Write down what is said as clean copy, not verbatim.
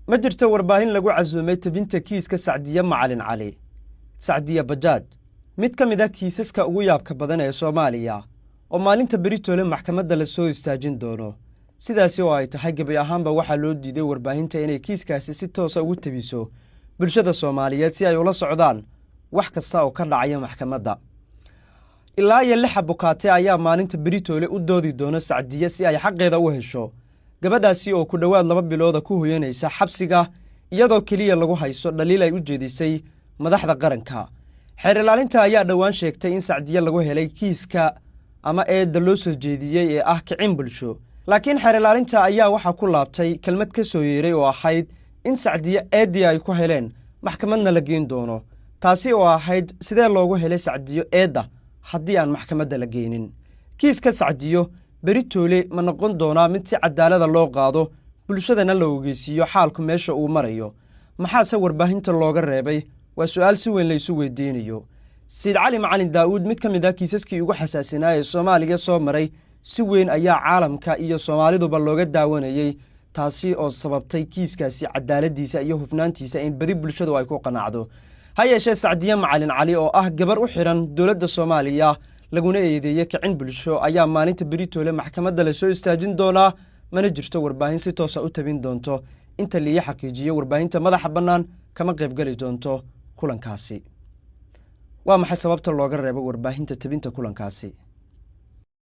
ma jirto warbaahin lagu casuumay tabinta kiiska Sacdiya Macalin Cali Sacdiya Bajaaj mid ka mid ah kiisaska ugu yaabka badan ee Soomaaliya oo maalinta beritoole maxkamadda la soo istaajin doono sidaasi oo ay tahay gabi ahaanba waxa loo diiday warbaahinta inay kiiskaasi si toos ah ugu tabiso bulshada Soomaaliyeed si ay ula socdaan wax kasta oo ka dhacaya maxkamadda ilaa iyo 6 bukaate ayaa maalinta beritoole u doodi doona Sacdiya si ay xaqeeda u hesho gabadhaasi oo ku dhawaad 2 bilood ku hoyanaysa xabsiga iyadoo kaliya lagu hayso dhaliil ay u jeedisay madaxda qaranka xeer ilaalinta ayaa dhawaan sheegtay in Sacdiya lagu helay kiiska ama eedda loo soo jeediyay ee ah kicin bulsho laakiin xeer ilaalinta ayaa waxa ku laabtay kelmad ka soo yeeray oo ahayd in Sacdiya eeddi ay ku heleen maxkamadna la geyn doono taasi oo ahayd sidee loogu helay Sacdiyo eedda haddii aan maxkamadda la geynin kiiska Sacdiyo beritoole ma noqon doona mid si cadaalad loo qaado bulshadana la ogeysiiyo xaalku meesha uu marayo maxaa se warbaahinta looga reebay waa su'aal si weyn la isu weydiinayo Said Cali Macalin Daawud mid ka mid ah kiisaskii ugu xasaasinaa ee Soomaaliya soo maray si weyn ayaa caalamka iyo Soomaaliduba looga daawanayay taasi oo sababtay kiiskaasi cadaaladiisa iyo hufnaantiisa in badi bulshadu ay ku qanacdo hayeeshee Sacdiya Macalin Cali oo ah gabar u xiran dawladda Soomaaliya laguna eedeeyay kicin bulsho ayaa maalinta beritoole maxkamadda la soo istaajin doona mana jirto warbaahin si toos ah u tabin doonto inta la xaqiijiyo warbaahinta madaxa bannaan kama qayb gali doonto kulankaasi waa maxay sababta looga reebo warbaahinta tabinta kulankaasi